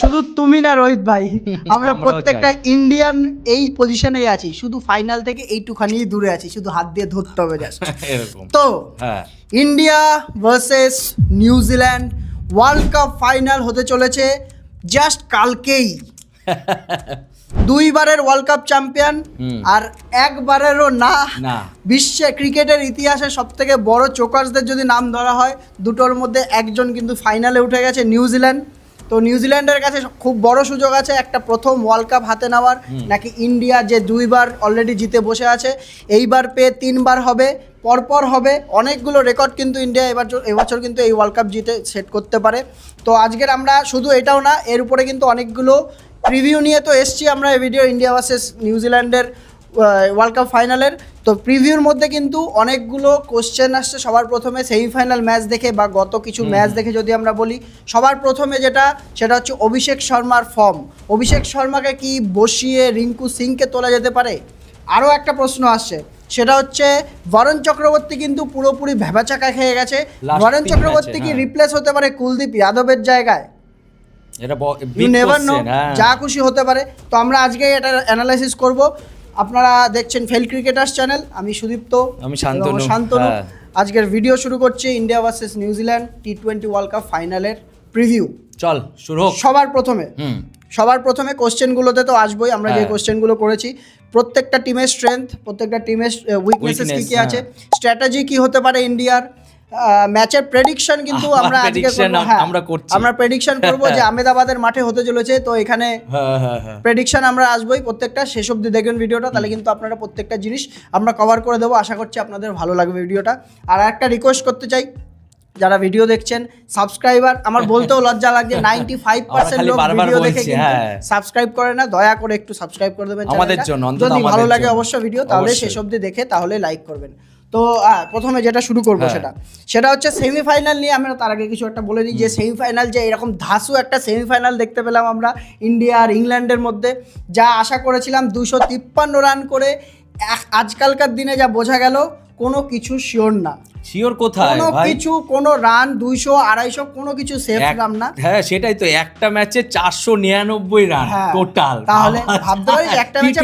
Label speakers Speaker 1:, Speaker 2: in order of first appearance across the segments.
Speaker 1: শুধু তুমি না রোহিত ভাই, আমরা প্রত্যেকটা ইন্ডিয়ান এই পজিশনে আছি, শুধু ফাইনাল থেকে এইটুখানি দূরে আছি, শুধু হাত দিয়ে ধরতে হবে জাস্ট। তো India versus New Zealand world cup final হতে চলেছে জাস্ট কালকেই। দুইবারের ওয়ার্ল্ড কাপ চ্যাম্পিয়ন আর একবারেরও না বিশ্বে ক্রিকেটের ইতিহাসে সব থেকে বড় চোকার্সদের যদি নাম ধরা হয়, দুটোর মধ্যে একজন কিন্তু ফাইনালে উঠে গেছে, নিউজিল্যান্ড। তো নিউজিল্যান্ডের কাছে খুব বড় সুযোগ আছে একটা প্রথম ওয়ার্ল্ড কাপ হাতে নেওয়ার, নাকি ইন্ডিয়া যে দুইবার অলরেডি জিতে বসে আছে এইবার পেয়ে তিনবার হবে, পরপর হবে। অনেকগুলো রেকর্ড কিন্তু ইন্ডিয়া এবছর কিন্তু এই ওয়ার্ল্ড কাপ জিতে সেট করতে পারে। তো আজকের আমরা শুধু এটাও না, এর উপরে কিন্তু অনেকগুলো প্রিভিউ নিয়ে তো এসছি আমরা এই ভিডিও ইন্ডিয়া ভার্সেস নিউজিল্যান্ডের ওয়ার্ল্ড কাপ ফাইনালের। তো প্রিভিউর মধ্যে কিন্তু অনেকগুলো কোশ্চেন আসছে। সবার প্রথমে সেমিফাইনাল ম্যাচ দেখে বা গত কিছু ম্যাচ দেখে যদি আমরা বলি, সবার প্রথমে সেটা হচ্ছে অভিষেক শর্মার ফর্ম। অভিষেক শর্মাকে কি বসিয়ে রিঙ্কু সিংকে তোলা যেতে পারে? আরও একটা প্রশ্ন আসছে, সেটা হচ্ছে বরুণ চক্রবর্তী কিন্তু পুরোপুরি ভেবাচাকা খেয়ে গেছে। বরুণ চক্রবর্তী কি রিপ্লেস হতে পারে কুলদীপ যাদবের জায়গায়? ইউ নেভার নো, যা খুশি হতে পারে। তো আমরা আজকে এটা অ্যানালাইসিস করব। আপনারা দেখছেন ফেল ক্রিকেটার্স চ্যানেল, আমি সুদীপ্ত, আমি শান্তনু। আজকের ভিডিও শুরু করছি India versus New Zealand T20 world cup ফাইনালের প্রিভিউ।
Speaker 2: চল শুরু হোক।
Speaker 1: সবার প্রথমে কোশ্চেনগুলোতে তো আসবোই। আমরা যে কোশ্চেনগুলো করেছি, প্রত্যেকটা টিমের স্ট্রেংথ, প্রত্যেকটা টিমের উইকনেসেস কী আছে, স্ট্র্যাটেজি কী হতে পারে ইন্ডিয়ার, ম্যাচের প্রেডিকশন কিন্তু আমরা আজকে আমরা প্রেডিকশন করব যে আহমেদাবাদের মাঠে হতে চলেছে। তো এখানে প্রেডিকশন আমরা আসবোই প্রত্যেকটা, শেষ অবধি দেখবেন ভিডিওটা, তাহলে কিন্তু আপনারা প্রত্যেকটা জিনিস আমরা কভার করে দেবো। আশা করছি আপনাদের ভালো লাগবে ভিডিওটা। আর একটা রিকোয়েস্ট করতে চাই, যারা ভিডিও দেখছেন সাবস্ক্রাইবার, আমার বলতেও লজ্জা লাগছে, 95% লোক ভিডিও দেখে কিন্তু সাবস্ক্রাইব করে না। দয়া করে একটু সাবস্ক্রাইব করে দেবেন আমাদের জন্য, যদি ভালো লাগে অবশ্য ভিডিও, তাহলে শেষ অবধি দেখে তাহলে লাইক করবেন। তো প্রথমে যেটা শুরু করবো সেটা হচ্ছে সেমিফাইনাল নিয়ে। আমরা তার আগে কিছু একটা বলে দিই যে সেমিফাইনাল, যে এরকম ধাসু একটা সেমিফাইনাল দেখতে পেলাম আমরা ইন্ডিয়া আর ইংল্যান্ডের মধ্যে, যা আশা করেছিলাম 253 রান করে, আজকালকার দিনে যা বোঝা গেল কোনো কিছু শিওর না।
Speaker 2: শিওর কোথায়
Speaker 1: কোনো কিছু, কোনো রান 200 250 কোনো কিছু সেফ রান না।
Speaker 2: হ্যাঁ সেটাই তো, একটা ম্যাচে 499 রান টোটাল।
Speaker 1: তাহলে ভাবতে পারিস একটা ম্যাচে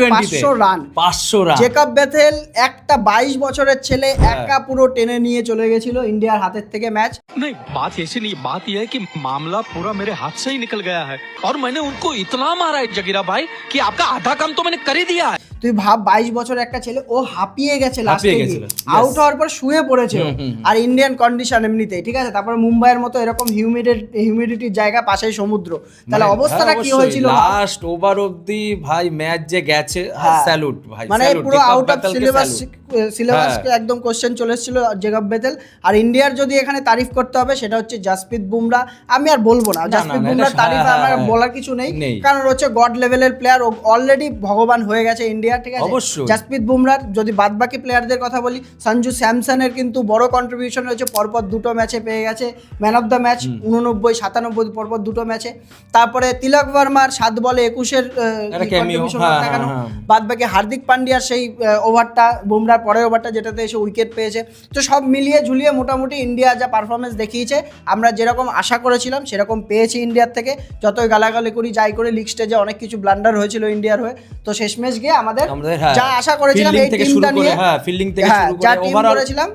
Speaker 1: 500 রান। জেকব বেথেল একটা 22 বছরের ছেলে একা পুরো টেনে নিয়ে চলে গেছিল ইন্ডিয়ার হাতের থেকে ম্যাচ।
Speaker 3: नहीं बात ऐसी नहीं, बात यह है कि मामला पूरा मेरे हाथ से ही निकल गया है और मैंने उनको इतना मारा है जगीरा भाई कि आपका आधा काम तो मैंने कर ही दिया है।
Speaker 1: তুই ভাব 22 বছরের একটা ছেলে, ও হাঁপিয়ে গেছে লাস্টে, আউট হওয়ার পর শুয়ে পড়েছে। আর ইন্ডিয়ান কন্ডিশন এমনিতেই ঠিক আছে, তারপর মুম্বাইয়ের মতো এরকম হিউমিডিটির জায়গা, পাশেই সমুদ্র, তাহলে অবস্থাটা কি হয়েছিল
Speaker 2: লাস্ট ওভার অবধি ভাই? ম্যাচ যে গেছে, স্যালুট ভাই,
Speaker 1: মানে পুরো আউট অফ সিলেবাস একদম কোশ্চেন চলে এসেছিল জেকব বেথেল। আর ইন্ডিয়ার যদি এখানে তারিফ করতে হবে সেটা হচ্ছে জাসপ্রীত বুমরা। আমি আর বলবো না জাসপ্রীত বুমরার তারিফ, আমার বলার কিছু নেই, কারণ হচ্ছে গড লেভেলের প্লেয়ার, অলরেডি ভগবান হয়ে গেছে ইন্ডিয়া, ঠিক আছে। জাসপ্রীত বুমরার যদি বাদবাকি প্লেয়ারদের কথা বলি, সঞ্জু স্যামসনের কিন্তু বড় কন্ট্রিবিউশন রয়েছে, পরপর দুটো ম্যাচে পেয়ে গেছে ম্যান অফ দ্য ম্যাচ, 89 97 পরপর দুটো ম্যাচে। তারপরে তিলক ভার্মার 7 বলে 21-এর কন্ট্রিবিউশন, বাদবাকি হার্দিক পান্ডিয়ার সেই ওভারটা, বুমরার পরের ওভারটা যেটাতে এসে উইকেট পেয়েছে। তো সব মিলিয়ে ঝুলিয়ে মোটামুটি ইন্ডিয়া যা পারফরমেন্স দেখিয়েছে, আমরা যেরকম আশা করেছিলাম সেরকম পেয়েছি ইন্ডিয়ার থেকে। যতই গালাগালি করি যাই করে, লিগ স্টেজে অনেক কিছু ব্লান্ডার হয়েছিল ইন্ডিয়ার হয়ে, তো শেষমেশ গিয়ে আমাদের যা আশা করেছিলাম এই টিমটা নিয়ে, ফিল্ডিং থেকে শুরু করে যা টিম করেছিলাম,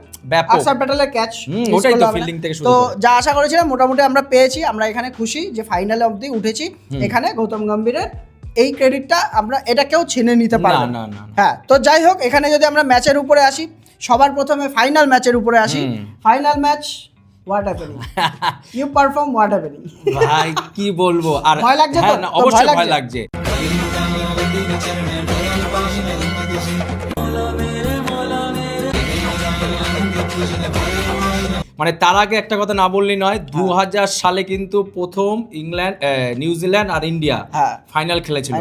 Speaker 1: অক্ষর প্যাটেলের ক্যাচ, ওটাই তো ফিল্ডিং থেকে শুরু, তো যা আশা করেছিলাম মোটামুটি আমরা পেয়েছি। আমরা এখানে খুশি যে ফাইনালে অবধি উঠেছি। এখানে গৌতম গম্ভীরের এই ক্রেডিটটা আমরা এটা কেউ ছিনে নিতে পারবে না। হ্যাঁ, তো যাই হোক, এখানে যদি আমরা ম্যাচের উপরে আসি, সবার প্রথমে ফাইনাল ম্যাচের উপরে আসি। Final match, what happening, you perform, what happening
Speaker 2: ভাই, কি বলবো। আর
Speaker 1: ভয় লাগছে তো?
Speaker 2: অবশ্যই ভয় লাগছে। মানে তার আগে একটা কথা না বললেই নয়, 2000 সালে কিন্তু প্রথম নিউজিল্যান্ড আর ইন্ডিয়া ফাইনাল খেলেছিল,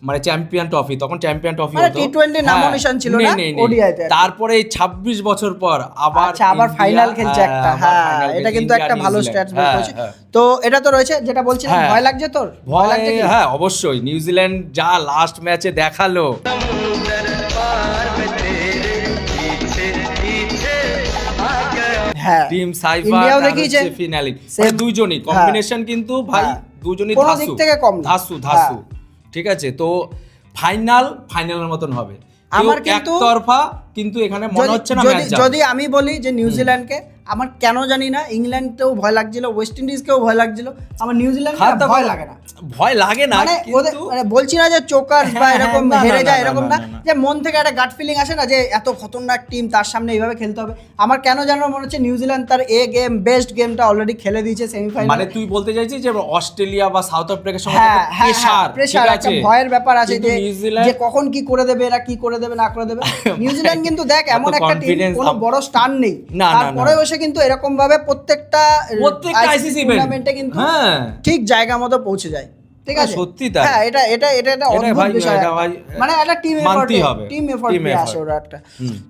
Speaker 2: মানে চ্যাম্পিয়ন ট্রফি। তখন চ্যাম্পিয়ন ট্রফি হতো,
Speaker 1: টি20 নমিনেশন ছিল না, ওডিআইতে।
Speaker 2: তারপরে 26 বছর পর আবার
Speaker 1: ফাইনাল খেলছে একটা। হ্যাঁ, এটা কিন্তু একটা ভালো স্ট্যাটস বলছে। তো এটা তো রয়েছে, যেটা বলছিলাম, ভয় লাগছে তোর?
Speaker 2: ভয় লাগছে, হ্যাঁ অবশ্যই। নিউজিল্যান্ড যা লাস্ট ম্যাচে দেখালো, টিম সাইফা, ইন্ডিয়াও দেখিয়েছে ফিনালি, দুইজনই কম্বিনেশন কিন্তু ভাই দুজনই
Speaker 1: কোনো দিক থেকে কম না।
Speaker 2: ধাসু ঠিক আছে, তো ফাইনালের মতন হবে।
Speaker 1: আমার কিন্তু
Speaker 2: একতরফা, কিন্তু এখানে মনে হচ্ছে না ম্যাচ যাবে।
Speaker 1: যদি আমি বলি যে নিউজিল্যান্ডকে, আমার কেন জানি না ইংল্যান্ডকেও ভয় লাগছিল, ওয়েস্ট ইন্ডিজকেও ভয় লাগছিল, আমার নিউজিল্যান্ডকে ভয় লাগে না।
Speaker 2: ভয় লাগে না
Speaker 1: মানে
Speaker 2: কিন্তু
Speaker 1: মানে বলছি না যে চোকার বা এরকম
Speaker 2: না,
Speaker 1: হেরে
Speaker 2: না,
Speaker 1: যায়,
Speaker 2: না,
Speaker 1: এরকম
Speaker 2: না,
Speaker 1: না,
Speaker 2: না, না।
Speaker 1: যে মন থেকে একটা গাট ফিলিং আসে না যে এত খতরনাক টিম, তার সামনে এইভাবে খেলতে হবে। আমার কেন যেন মনে হচ্ছে নিউজিল্যান্ড তার বেস্ট গেমটা অলরেডি খেলে দিয়েছে সেমিফাইনাল।
Speaker 2: মানে তুই বলতে চাইছিস যে অস্ট্রেলিয়া বা সাউথ আফ্রিকার সঙ্গে
Speaker 1: প্রেসার একটা ভয়ের ব্যাপার আছে
Speaker 2: কিন্তু
Speaker 1: যে
Speaker 2: নিউজিল্যান্ড
Speaker 1: যে কখন কি করে দেবে, এরা কি করে দেবে না করে দেবে। নিউজিল্যান্ড কিন্তু দেখ এমন একটা টিম, কোনো বড় স্টার নেই, তারপরে বসে কিন্তু এরকম ভাবে প্রত্যেকটা
Speaker 2: আইসিসি
Speaker 1: টুর্নামেন্টে কিন্তু ঠিক জায়গা মতো পৌঁছে যায়। ঠিক আছে,
Speaker 2: সত্যি তাই।
Speaker 1: হ্যাঁ, এটা অদ্ভুত বিষয়, মানে একটা টিম এফর্ট আসে ওরা একটা।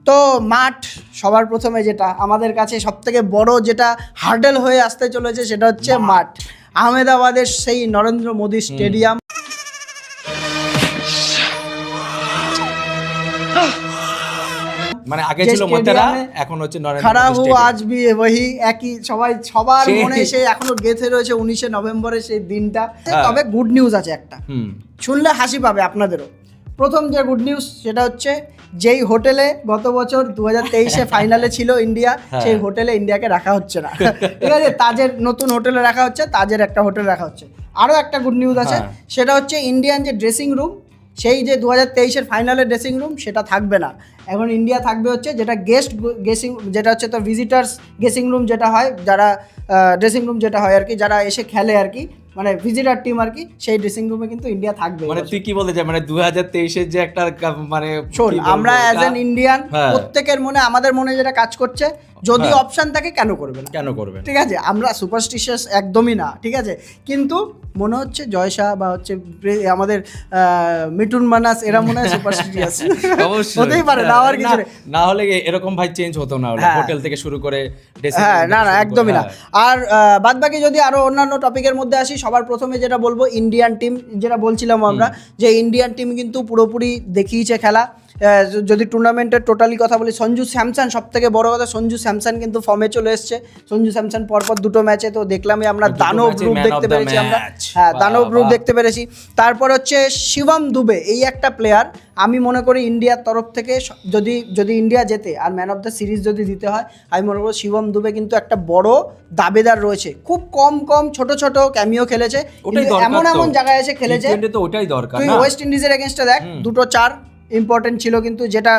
Speaker 1: তো মাঠ সবার প্রথমে যেটা আমাদের কাছে সবথেকে বড় যেটা হার্ডেল হয়ে আসতে চলেছে সেটা হচ্ছে মাঠ। আহমেদাবাদের সেই নরেন্দ্র মোদী স্টেডিয়াম।
Speaker 2: মানে আগে ছিল মোতেরা, এখন হচ্ছে নরেন্দ্র
Speaker 1: খাড়া
Speaker 2: মোদী
Speaker 1: হুয়া
Speaker 2: স্টেডিয়াম।
Speaker 1: আজ ভি ওহি, একই সবার মনে সেই এখনো গেঁথে রয়েছে 19 নভেম্বরের সেই দিনটা। তবে গুড নিউজ আছে একটা, শুনলে হাসি পাবে আপনাদেরও। প্রথম যে গুড নিউজ সেটা হচ্ছে যেই হোটেলে গত বছর 2023-এ ফাইনালে ছিল ইন্ডিয়া, সেই হোটেলে ইন্ডিয়াকে রাখা হচ্ছে না। ঠিক আছে, তাজের নতুন হোটেলে রাখা হচ্ছে, তাজের একটা হোটেল রাখা হচ্ছে। আরও একটা গুড নিউজ আছে, সেটা হচ্ছে ইন্ডিয়ান যে ড্রেসিং রুম, সেই যে 2023-এর ফাইনালের ড্রেসিং রুম সেটা থাকবে না। এখন ইন্ডিয়া থাকবে হচ্ছে যেটা যেটা হচ্ছে তো ভিজিটার্স ড্রেসিং রুম যেটা হয়, যারা ড্রেসিং রুম যেটা হয় আর কি, যারা এসে খেলে আর কি, মানে ভিজিটার টিম আর কি, সেই ড্রেসিং রুমে কিন্তু ইন্ডিয়া থাকবে।
Speaker 2: মানে তুই কি বলতে চাই, মানে 2023-এর যে একটা মানে
Speaker 1: শোন, আমরা অ্যাজ অ্যান ইন্ডিয়ান প্রত্যেকের মনে, আমাদের মনে যেটা কাজ করছে, যদি অপশন থাকে কেন করবে না, ঠিক আছে। আমরা সুপারস্টিশিয়াস একদমই না, ঠিক আছে, কিন্তু মনে হচ্ছে জয় শাহ বা হচ্ছে আমাদের মিঠুন মানাস এরা মনে হয় সুপারস্টিশিয়াস।
Speaker 2: অবশ্যই
Speaker 1: হতেই পারে, না আর কিছু
Speaker 2: না হলে এরকম ভাই চেঞ্জ হতো না, হোটেল থেকে শুরু করে।
Speaker 1: হ্যাঁ, না একদমই না। আর বাদ বাকি যদি আরো অন্যান্য টপিকের মধ্যে আসি, সবার প্রথমে যেটা বলবো, ইন্ডিয়ান টিম যেটা বলছিলাম আমরা, যে ইন্ডিয়ান টিম কিন্তু পুরোপুরি দেখিয়েছে খেলা। যদি টুর্নামেন্টের টোটালি কথা বলি, সঞ্জু স্যামসন, সব থেকে বড় কথা, সঞ্জু স্যামসন কিন্তু ফর্মে চলে এসছে। সঞ্জু স্যামসন পরপর দুটো ম্যাচে তো দেখলামই আমরা, দানব রূপ দেখতে পেরেছি আমরা। হ্যাঁ, দানব রূপ দেখতে পেরেছি। তারপর হচ্ছে শিবম দুবে, এই একটা প্লেয়ার আমি মনে করি ইন্ডিয়ার তরফ থেকে যদি ইন্ডিয়া জেতে আর ম্যান অফ দ্য সিরিজ যদি দিতে হয়, আমি মনে করি শিবম দুবে কিন্তু একটা বড় দাবিদার রয়েছে। খুব কম ছোট ক্যামিও খেলেছে, এমন জায়গায় এসে খেলেছে।
Speaker 2: ওটাই দরকার।
Speaker 1: তুই ওয়েস্ট ইন্ডিজের এগেনস্টে দেখ, দুটো 4 ইম্পর্টেন্ট ছিল, কিন্তু যেটা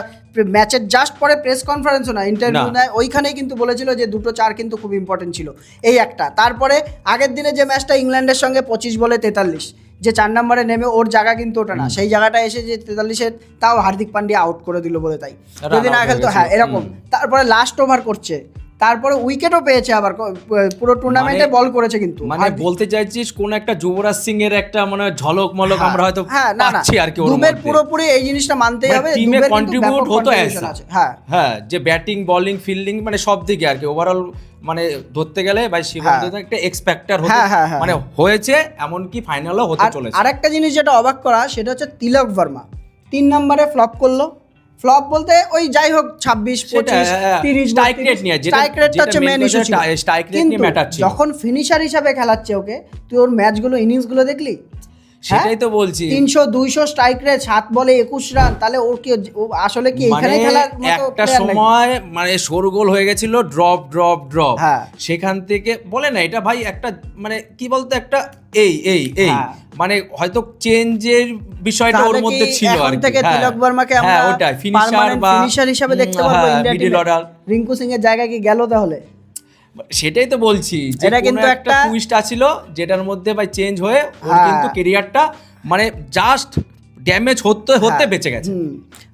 Speaker 1: ম্যাচের জাস্ট পরে প্রেস কনফারেন্সও না, ইন্টারভিউ নেয়, ওইখানেই কিন্তু বলেছিল যে দুটো 4 কিন্তু খুব ইম্পর্টেন্ট ছিল, এই একটা। তারপরে আগের দিনে যে ম্যাচটা ইংল্যান্ডের সঙ্গে 25 বলে 43, যে 4 নম্বরে নেমে ওর জায়গা কিন্তু ওটা না, সেই জায়গাটা এসে যে 43-এর, তাও হার্দিক পান্ডিয়া আউট করে দিল বলে, তাই যদি না খেলতো, হ্যাঁ এরকম। তারপরে লাস্ট ওভার করছে, তারপরে উইকেটও পেয়েছে, আবার পুরো টুর্নামেন্টে বল করেছে কিন্তু।
Speaker 2: মানে বলতে চাইছিস কোন একটা যুবরাজ সিং এর একটা মানে ঝলক মলক আমরা হয়তো পাচ্ছি আর কি।
Speaker 1: দুবের পুরোপুরি এই জিনিসটা মানতেই হবে,
Speaker 2: টিমে কন্ট্রিবিউট হতো।
Speaker 1: হ্যাঁ,
Speaker 2: যে ব্যাটিং বোলিং ফিল্ডিং মানে সব দিকে আর কি, ওভারঅল মানে ধরতে গেলে ভাই শিবম দুবে একটা এক্সপেক্টার হতো, মানে হয়েছে, এমনকি ফাইনালও হতে চলেছে।
Speaker 1: আরেকটা জিনিস যেটা অবাক করা, সেটা হচ্ছে তিলক ভার্মা 3 নম্বরে ফ্লপ করলো। ফ্লপ বলতে ওই যাই হোক 26, 25, 30
Speaker 2: স্ট্রাইক রেট নিয়ে,
Speaker 1: স্ট্রাইক রেটটা হচ্ছে মেইন ইস্যু ছিল।
Speaker 2: স্ট্রাইক রেট নিয়ে ম্যাটার ছিল।
Speaker 1: যখন ফিনিশার হিসেবে খেলাচ্ছে ওকে, তুই ওর ম্যাচগুলো ইনিংসগুলো দেখলি?
Speaker 2: সেটাই তো বলছি,
Speaker 1: 300-200 স্ট্রাইক রেট, 7 বলে 21 রান, তাহলে ওর কি আসলে কি এখানে খেলার মতো
Speaker 2: একটা সময় মানে শোরগোল হয়ে গেছিল, ড্রপ সেখান থেকে বলে না, এটা ভাই একটা মানে কি বলতো, একটা এই মানে হয়তো চেঞ্জের বিষয়টা ওর মধ্যে ছিল আর কি।
Speaker 1: থেকে তিলক ভার্মাকে আমরা ফিনিশার হিসেবে দেখতে পারবো ইন্ডিয়ান টিমে। রিঙ্কু সিং এর জায়গা কি গেল তাহলে?
Speaker 2: সেটাই তো বলছি, এটা কিন্তু একটা টুইস্ট আছিল, যেটার মধ্যে ভাই চেঞ্জ হয়ে ওর কিন্তু ক্যারিয়ারটা মানে জাস্ট ড্যামেজ হতে বেঁচে গেছে।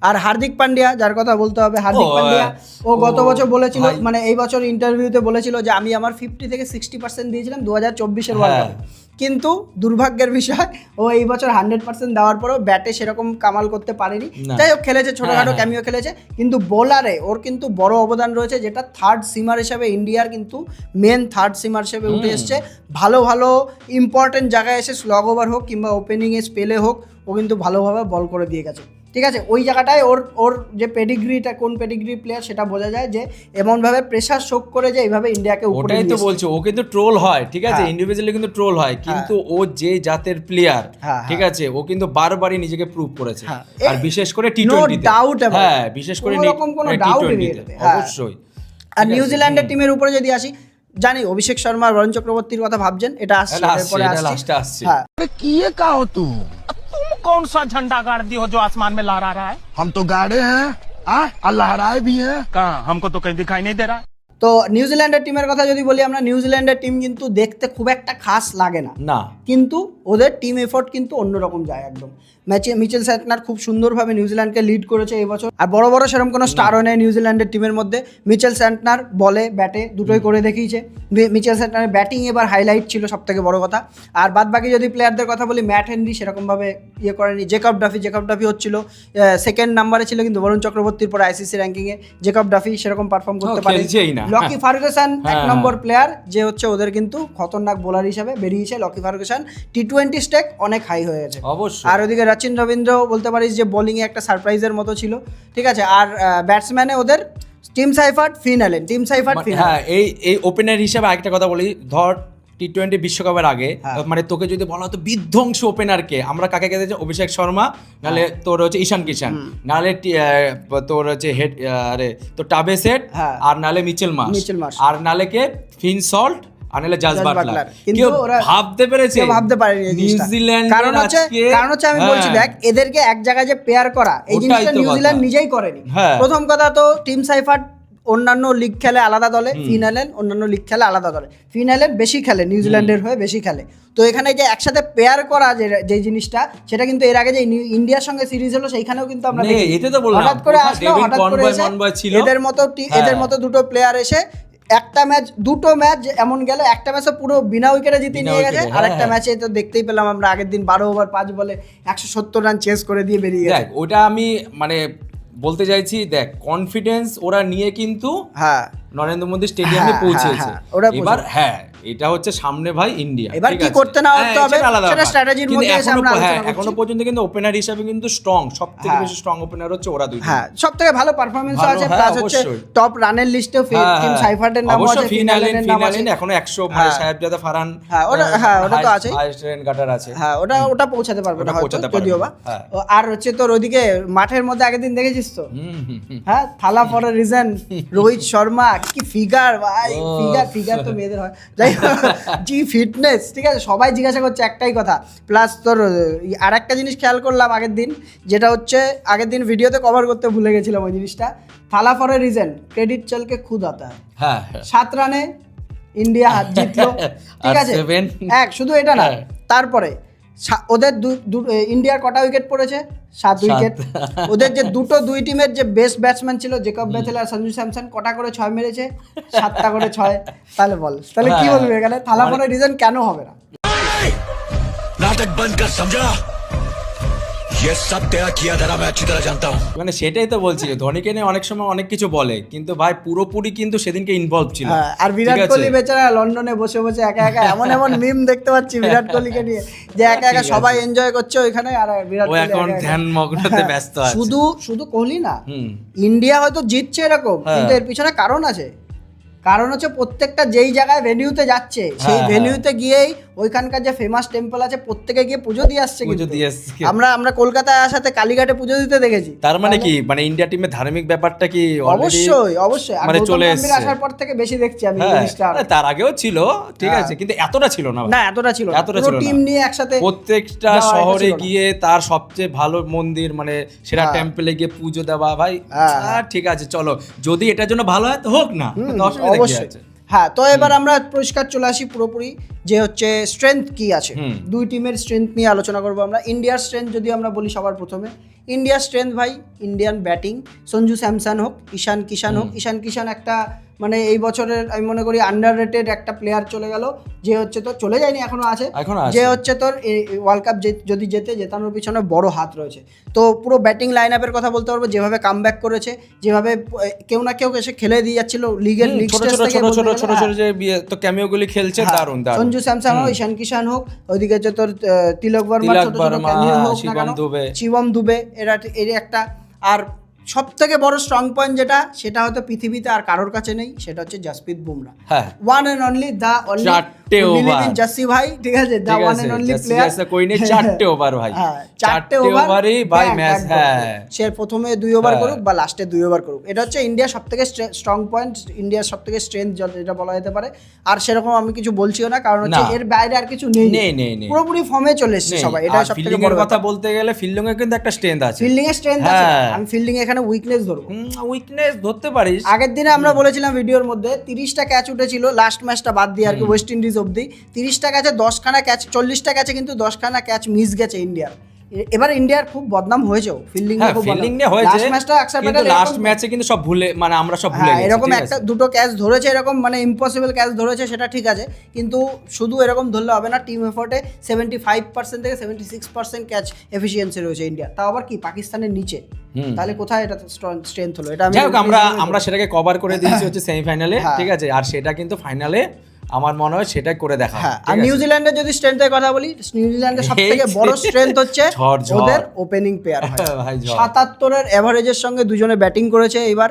Speaker 1: আর হার্দিক পান্ডিয়া, যার কথা বলতে হবে, হার্দিক পান্ডিয়া, ও গত বছর বলেছিল, মানে এই বছর ইন্টারভিউতে বলেছিল যে আমি আমার 50 থেকে 60% দিয়েছিলাম 2024-এর ওয়ার্ল্ড কাপে, কিন্তু দুর্ভাগ্যের বিষয় ও এই বছর 100% দেওয়ার পরেও ব্যাটে সেরকম কামাল করতে পারেনি। যাই হোক, খেলেছে, ছোটখাটো ক্যামিও খেলেছে, কিন্তু বোলারে ওর কিন্তু বড় অবদান রয়েছে, যেটা থার্ড সিমার হিসেবে ইন্ডিয়ার কিন্তু মেন থার্ড সিমার হিসেবে উঠে এসছে। ভালো ইম্পর্টেন্ট জায়গায় এসে স্লগ ওভার হোক কিংবা ওপেনিংয়ে স্পেলে হোক, ও কিন্তু ভালোভাবে বল করে দিয়ে গেছে। ঠিক আছে, ওই জায়গাটায় ওর যে পেডিগ্রিটা কোন পেডিগ্রি প্লেয়ার সেটা বোঝা যায় যে এমনভাবে প্রেশার শোক করে যে এইভাবে ইন্ডিয়াকে উপরে
Speaker 2: ওটাই তো বলছো, ও কিন্তু ট্রোল হয়, ঠিক আছে, ইন্ডিভিজুয়ালি কিন্তু ট্রোল হয়, কিন্তু ও যে জাতের প্লেয়ার, ঠিক আছে, ও কিন্তু বারবারই নিজেকে প্রুভ করেছে, আর বিশেষ করে টি20 তে, হ্যাঁ বিশেষ করে টি20 তে অবশ্যই।
Speaker 1: আর নিউজিল্যান্ডের টিমের উপরে যদি আসি, জানি অভিষেক শর্মা বরুণ চক্রবর্তীর কথা ভাবছেন, এটা আসছে এরপরে আসছে। হ্যাঁ
Speaker 4: কি का हो तुम
Speaker 5: कौन सा झंडा गाड़ दी हो जो आसमान में लहरा रहा है?
Speaker 4: हम तो गाड़े हैं और लहराए भी हैं।
Speaker 5: कहाँ? हमको तो कहीं दिखाई नहीं दे रहा।
Speaker 1: তো নিউজিল্যান্ডের টিমের কথা যদি বলি আমরা, নিউজিল্যান্ডের টিম কিন্তু দেখতে খুব একটা খাস লাগে না, কিন্তু ওদের টিম এফোর্ট কিন্তু অন্যরকম যায় একদম। ম্যাচে মিচেল স্যান্টনার খুব সুন্দরভাবে নিউজিল্যান্ডকে লিড করেছে এই বছর, আর বড় বড় সেরকম কোনো স্টারও নেই নিউজিল্যান্ডের টিমের মধ্যে। মিচেল স্যান্টনার বলে ব্যাটে দুটোই করে দেখিয়েছে। মিচেল স্যান্টনারের ব্যাটিং এবার হাইলাইট ছিল সব থেকে বড় কথা। আর বাদ বাকি যদি প্লেয়ারদের কথা বলি, ম্যাট হেনরি সেরকমভাবে ইয়ে করেনি। জেকব ডাফি হচ্ছিল সেকেন্ড নাম্বারে ছিল, কিন্তু বরুণ চক্রবর্তীর পরে আইসিসি র্যাঙ্কিংয়ে জেকব ডাফি সেরকম পারফর্ম করতে পারে। লকি ফার্গুসন এক নম্বর প্লেয়ার, যে হচ্ছে ওদের কিন্তু খতরনাক বোলার হিসেবে বেরিয়েছে লকি ফার্গুসন। টি20 স্টেক অনেক হাই হয়ে গেছে অবশ্যই। আর ওদিকে রচিন রবীন্দ্র বলতে পারিস যে বোলিংয়ে একটা সারপ্রাইজের মতো ছিল, ঠিক আছে। আর ব্যাটসম্যানে ওদের টিম সাইফার্ট, ফিন অ্যালেন।
Speaker 2: হ্যাঁ, এই ওপেনার হিসেবে আরেকটা কথা বলি, ধর টি20 বিশ্বকাপের আগে মানে তোকে যদি বলা হতো বিধ্বংসী ওপেনারকে, আমরা কাকে খেতেছি? অভিষেক শর্মা, নাহলে তোর হচ্ছে ঈশান কিষান, নাহলে তোর হচ্ছে হেড তোর টাবেসেট, আর নাহলে মিচেল মার্শ, আর নাহলে কে ফিন সল্ট, আর নাহলে জাজ বাটলার। কিন্তু ওরা ভাবতে পেরেছে,
Speaker 1: ভাবতে পারেনি নিউজিল্যান্ড। কারণ হচ্ছে আমি বলছি, দেখ এদেরকে এক জায়গায় যে পেয়ার করা, এই জিনিসটা নিউজিল্যান্ড নিজেই করেনি। প্রথম কথা তো টিম সাইফার্ট অন্যান্য লিগ খেলে আলাদা দলে, ফিন অ্যালেন অন্যান্য লিগ খেলে আলাদা দলে। ফিন অ্যালেন বেশি খেলে, নিউজিল্যান্ডের হয়ে বেশি খেলে। তো এখানে যে একসাথে পেয়ার করা যে জিনিসটা, সেটা কিন্তু এর আগে যে ইন্ডিয়ার সঙ্গে সিরিজ হলো সেইখানেও কিন্তু আমরা হঠাৎ করে আসলো, হঠাৎ করে এদের মতো দুটো প্লেয়ার এসে একটা ম্যাচ, দুটো ম্যাচ এমন গেল, একটা ম্যাচে পুরো বিনা উইকেটে জিতে নিয়ে গেছে, আর একটা ম্যাচে তো দেখতেই পেলাম আমরা আগের দিন 12 ওভার 5 বলে 170 রান চেস করে দিয়ে বেরিয়ে গেছে।
Speaker 2: ওটা আমি মানে বলতে চাইছি, দেখ কনফিডেন্স ওরা নিয়ে কিন্তু নরেন্দ্র মোদী স্টেডিয়ামে পৌঁছেছে। এবার এটা হচ্ছে সামনে ভাই ইন্ডিয়া,
Speaker 1: এবার কি করতে না করতে হবে সেটা স্ট্র্যাটেজির মধ্যে এসে আমরা আলোচনা করছি।
Speaker 2: এখনো পর্যন্ত কিন্তু ওপেনার হিসেবে কিন্তু স্ট্রং, সবথেকে বেশি স্ট্রং ওপেনার হচ্ছে ওরা দুই।
Speaker 1: সবথেকে ভালো পারফরম্যান্স আছে, প্লাস হচ্ছে টপ রানের লিস্টেও টিম সাইফার্টের নাম আছে,
Speaker 2: ফিন অ্যালেনের নাম আছে, এখনো 100 মানে সাহেবজাদা ফারহান,
Speaker 1: ওটা তো আছে,
Speaker 2: হাইস্ট গাটার আছে,
Speaker 1: ওটা পৌঁছাতে পারবে না হয়তো, যদিও বা। আর হচ্ছে তোর ওদিকে মাঠের মধ্যে আগের দিন দেখেছিস তো, থালা for a reason, Rohit Sharma কি ফিগার ভাই, ফিগার তো মেয়েদের হয়, যাই জি ফিটনেস, ঠিক আছে। সবাই জিজ্ঞাসা করছে একটাই কথা। প্লাস তোর আর একটা জিনিস খেয়াল করলাম আগের দিন, যেটা হচ্ছে আগের দিন ভিডিওতে কভার করতে ভুলে গেছিলাম ওই জিনিসটা। থালা ফর এ রিজন, ক্রেডিট চলকে খুদ আতা হ্যাঁ। 7 রানে ইন্ডিয়া হাত জিতলো, ঠিক আছে। শুধু এটা না, তারপরে ওদের ইন্ডিয়ার কটা উইকেট পড়েছে? 7 উইকেট। ওদের যে দুই টিমের যে বেস্ট ব্যাটসম্যান ছিল জেকব বেথেল আর সঞ্জু স্যামসন, কটা করে 6 মেরেছে? 7টা করে 6। তাহলে বল, তাহলে কি বলবে এখানে? থালা ফর এ রিজন কেন হবে না?
Speaker 4: নাটক বন্ধ কর, সমঝা? ये सब तेरा किया धरा मैं अच्छी तरह जानता हूं।
Speaker 2: মানে সেটাই তো বলছি, ধোনিকে নিয়ে অনেক সময় অনেক কিছু বলে, কিন্তু ভাই পুরোপুরি কিন্তু সেদিনকে ইনভলভ ছিল।
Speaker 1: আর বিরাট কোহলি বেচারা লন্ডনে বসে বসে একা একা এমন মিম দেখতে পাচ্ছি বিরাট কোহলিকে নিয়ে, যে একা একা সবাই এনজয় করছে ওইখানে, আর বিরাট কোহলি
Speaker 2: এখন ধ্যান মগ্নতে ব্যস্ত আছে।
Speaker 1: শুধু কোহলি না, ইন্ডিয়া হয়তো জিতছে এরকম, কিন্তু এর পিছনে কারণ আছে। কারণ হচ্ছে প্রত্যেকটা যেই জায়গায় ভেনিউতে যাচ্ছে, সেই ভেনিউতে গিয়েই ওইখানকার যে ফেমাস টেম্পল আছে প্রত্যেকে গিয়ে পুজো দিয়ে আসছে। আমরা কলকাতায় আসাতে কালীঘাটে পুজো দিতে দেখেছি।
Speaker 2: তার মানে কি, মানে ইন্ডিয়া টিমের ধার্মিক ব্যাপারটা কি
Speaker 1: অবশ্যই
Speaker 2: মানে চলে এসেছে
Speaker 1: আসার পর থেকে বেশি দেখছি আমি জিনিসটা।
Speaker 2: তার আগেও ছিল, ঠিক আছে, কিন্তু এতটা ছিল না।
Speaker 1: এতটা ছিল না। পুরো টিম নিয়ে একসাথে
Speaker 2: প্রত্যেকটা শহরে গিয়ে তার সবচেয়ে ভালো মন্দির মানে সেরা টেম্পলে গিয়ে পুজো দেওয়া, ভাই ঠিক আছে চলো, যদি এটার জন্য ভালো হয় তো হোক না,
Speaker 1: অবশ্যই। হ্যাঁ, তো এবার আমরা পরিষ্কার চলে আসি পুরোপুরি, যে হচ্ছে স্ট্রেংথ কি আছে। দুই টিমের স্ট্রেংথ নিয়ে আলোচনা করবো আমরা। ইন্ডিয়ার স্ট্রেংথ যদি আমরা বলি সবার প্রথমে, ইন্ডিয়ার স্ট্রেংথ ভাই ইন্ডিয়ান ব্যাটিং। সঞ্জু স্যামসন হোক, ঈশান কিষান হোক। ঈশান কিষান একটা মানে এই বছরের আমি মনে করি আন্ডার রেটেড একটা প্লেয়ার চলে গেল, যে হচ্ছে তোর চলে যায়নি, এখনো আছে, যে হচ্ছে তোর ওয়ার্ল্ড কাপ যদি জেতানোর পিছনে বড় হাত রয়েছে। তো পুরো ব্যাটিং লাইন আপের কথা বলতে পারবো, যেভাবে কামব্যাক করেছে, যেভাবে কেউ না কেউ এসে খেলে দিয়ে যাচ্ছিল লিগের লিগ স্টেজ থেকে,
Speaker 2: ছোট যে তো ক্যামিওগুলি খেলছে, দারুণ দারুণ।
Speaker 1: সঞ্জু স্যামসন হোক, ঈশান কিষান হোক, ওইদিকে হচ্ছে তোর তিলক বর্মা, ছোট ছোট ক্যামিও হোক না কেন, শিবম দুবে, এর একটা। আর সব থেকে বড় স্ট্রং পয়েন্ট সেটা হয়তো পৃথিবীতে আর কারোর কাছে নেই, সেটা হচ্ছে Jasprit Bumrah, one and only, the only Jassi ভাই, ঠিক আছে, the one and only player,
Speaker 2: কই নেই 4টে ওভার ভাই,
Speaker 1: 4টে ওভারই
Speaker 2: ভাই ম্যাচ,
Speaker 1: সে প্রথমে 2 ওভার করুক বা লাস্টে 2 ওভার করুক, এটা হচ্ছে ইন্ডিয়ার সবথেকে স্ট্রং পয়েন্ট, ইন্ডিয়ার সবথেকে স্ট্রেংথ যেটা বলা যেতে পারে। আর সেরকম আমি কিছু বলছিও না, কারণ হচ্ছে এর বাইরে আর কিছু নেই, পুরোপুরি ফর্মে চলে এসেছে সবাই, এটা সবথেকে বড়
Speaker 2: কথা। বলতে গেলে ফিল্ডিং এর কিন্তু একটা স্ট্রেংথ আছে,
Speaker 1: ফিল্ডিং এর স্ট্রেংথ আছে, আমি ফিল্ডিং এখানে উইকনেস ধরবো,
Speaker 2: উইকনেস ধরতে পারিস।
Speaker 1: আগের দিনে আমরা বলেছিলাম ভিডিওর মধ্যে 30টা ক্যাচ উঠেছিল লাস্ট ম্যাচটা বাদ দিয়ে আর কি, ওয়েস্ট ইন্ডিজ অবধি 30টা ক্যাচে 10খানা ক্যাচ, 40টা ক্যাচে কিন্তু 10খানা ক্যাচ মিস গেছে ইন্ডিয়ার। এবার ইন্ডিয়ার খুব বদনাম হয়েছে ফিল্ডিং এ, খুব
Speaker 2: ফিল্ডিং এ হয়েছে,
Speaker 1: লাস্ট ম্যাচটা অ্যাকসেপ্টেবল,
Speaker 2: কিন্তু লাস্ট ম্যাচে কিন্তু সব ভুলে, মানে আমরা সব ভুলে গেছি,
Speaker 1: এরকম একটা দুটো ক্যাচ ধরেছে, এরকম মানে ইম্পসিবল ক্যাচ ধরেছে, সেটা ঠিক আছে, কিন্তু শুধু এরকম ধরলে হবে না, টিম এফোর্টে 75% থেকে 76% ক্যাচ এফিসিয়েন্সি রয়েছে ইন্ডিয়া, তাও আবার কি পাকিস্তানের নিচে, তাহলে কোথায় এটা স্ট্রেংথ হলো? এটা
Speaker 2: আমরা সেটাকে কভার করে দিয়েছি হচ্ছে সেমিফাইনালে, ঠিক আছে, আর সেটা কিন্তু ফাইনালে আমার মনে হয় সেটা করে দেখা।
Speaker 1: আর নিউজিল্যান্ডের যদি স্ট্রেংথের কথা বলি, নিউজিল্যান্ডের সবথেকে বড় স্ট্রেংথ হচ্ছে ওদের ওপেনিং পেয়ার, 77-এর এভারেজের সঙ্গে দুজনে ব্যাটিং করেছে এবার,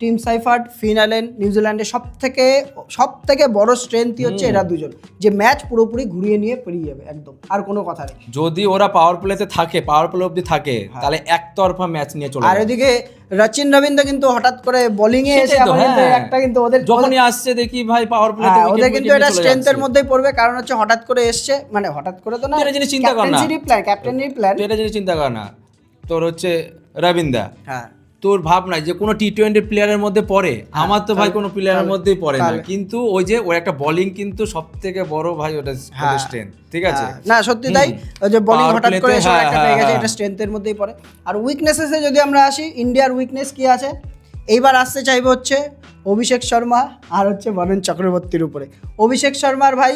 Speaker 1: টিম সাইফার্ট, ফিন অ্যালেন। নিউজিল্যান্ডের সবথেকে বড় স্ট্রেংথই হচ্ছে এরা দুজন, যে ম্যাচ পুরোপুরি ঘুরিয়ে নিয়ে পেরিয়ে যাবে একদম, আর কোনো কথা নেই।
Speaker 2: যদি ওরা পাওয়ার প্লেতে থাকে, পাওয়ার প্লে অবধি থাকে, তাহলে একতরফা ম্যাচ নিয়ে চলে।
Speaker 1: আর ওদিকে রচিন রবীন্দ্র কিন্তু হঠাৎ করে বোলিং এ এসে একটা কিন্তু ওদের
Speaker 2: যখনই আসছে দেখি ভাই পাওয়ার প্লেতে
Speaker 1: ওদের কিন্তু এটা স্ট্রেংথের মধ্যেই পড়বে, কারণ হচ্ছে হঠাৎ করে এসছে, মানে হঠাৎ করে তো না,
Speaker 2: এটা জিনিস চিন্তা কর না,
Speaker 1: ক্যাপ্টেনের প্ল্যান,
Speaker 2: এটা জিনিস চিন্তা কর না, তোর হচ্ছে রবীন্দ্র, তোর ভাব নাই যে কোনো টি-20 প্লেয়ারের মধ্যে পড়ে, আমার তো ভাই কোনো প্লেয়ারের মধ্যেই পড়ে না, কিন্তু ওই যে ওর একটা বোলিং কিন্তু সবথেকে বড় ভাই ওটা স্ট্রেংথ, ঠিক আছে,
Speaker 1: না সত্যি তাই, ওই যে বোলিং হঠাৎ করে এসে একটা পেয়ে গেছে, এটা স্ট্রেংথের মধ্যেই পড়ে। আর উইকনেসেসে যদি আমরা আসি, ইন্ডিয়ার উইকনেস কি আছে, এইবার আসতে চাইবো হচ্ছে অভিষেক শর্মা আর হচ্ছে বরুণ চক্রবর্তীর উপরে। অভিষেক শর্মার ভাই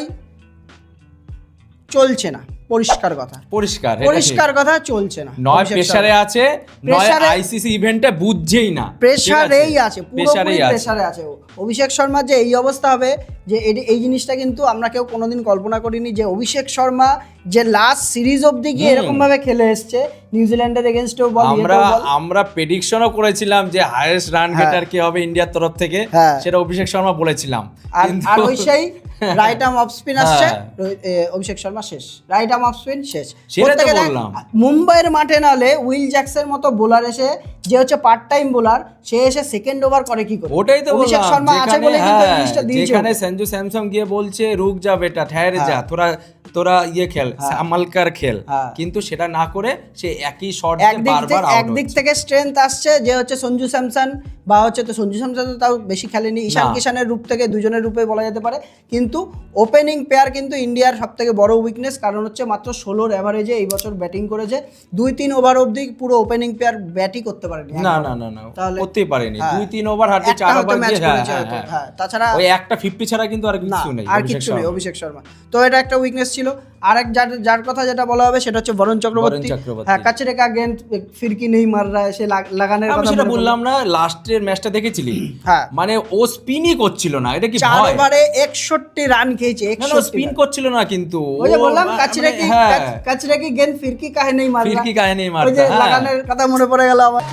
Speaker 1: চলছে না, পরিষ্কার কথা চলছে না,
Speaker 2: নয় প্রেসারে আছে, নয় আইসিসি ইভেন্টে বুঝছেই না,
Speaker 1: প্রেসারেই আছে, পুরোপুরি প্রেসারে আছে। অভিষেক শর্মার যে এই অবস্থা হবে, যে এই জিনিসটা কিন্তু আমরা কেউ কোনোদিন কল্পনা করিনি, যে অভিষেক শর্মা যে লাস্ট সিরিজ অবধি গিয়ে এরকম ভাবে খেলে এসছে নিউজিল্যান্ডের এগেইনস্টেও বল,
Speaker 2: আমরা প্রেডিকশনও করেছিলাম যে হাইয়েস্ট রান গেটার কি হবে ইন্ডিয়ার তরফ থেকে, সেটা অভিষেক শর্মা বলেছিলাম,
Speaker 1: আর ওই সেই রাইট আর্ম অফ স্পিন আসছে, অভিষেক শর্মা শেষ, রাইট আর্ম অফ স্পিন শেষ। মুম্বাইয়ের মাঠে নালে উইল জ্যাকসের মতো বোলার এসে, যে হচ্ছে পার্ট টাইম বোলার, সে এসে সেকেন্ড ওভার করে কি করে?
Speaker 2: ওটাই তো
Speaker 1: অভিষেক শর্মা আছে বলে কিন্তু এই জিনিসটা দিয়েছে,
Speaker 2: যেখানে সঞ্জু স্যামসন গিয়ে বলছে রুক যা বেটা, ঠেরে যা, তোরা খেল, সামালকার খেল, কিন্তু সেটা না করে সে একই শট বারবার আউট।
Speaker 1: একদিক থেকে স্ট্রেংথ আসছে, যে হচ্ছে সঞ্জু স্যামসন, বা হচ্ছে তো সঞ্জু স্যামসন তো তাও বেশি খেলেনি, ঈশান কিষানের রূপ থেকে দুজনের রূপে বলা যেতে পারে, কিন্তু ওপেনিং পেয়ার কিন্তু ইন্ডিয়ার সবথেকে বড় উইকনেস, কারণ হচ্ছে মাত্র 16-র এভারেজে এই বছর ব্যাটিং করেছে, 2-3 ওভার অবধি পুরো ওপেনিং পেয়ার ব্যাটই করতে পারেনি,
Speaker 2: না করতেই পারেনি, 2-3 ওভার হাতে 4 ওভার দিয়ে,
Speaker 1: তাছাড়া
Speaker 2: ওই একটা 50 ছাড়া কিন্তু আর কিছু নেই
Speaker 1: অভিষেক শর্মা। তো এটা একটা উইকনেস ছিল। আরেক যার কথা যেটা বলা হবে সেটা হচ্ছে বরুণ চক্রবর্তী, কাছে কা গেন্দ ফিরকি নেই মার রা, সে লাগানের কথা
Speaker 2: সেটা বললাম না, লাস্টের ম্যাচটা দেখেছিলি, মানে ও স্পিনই করছিল না, এটা কি
Speaker 1: 4 ওভারে 61 রান খেয়েছে, 61
Speaker 2: স্পিন করছিল না, কিন্তু
Speaker 1: ওই যে বললাম কাছে কি গেন্দ ফিরকি কাহে নেই মার, ওই যে লাগানের কথা মনে পড়ে গেল আমার,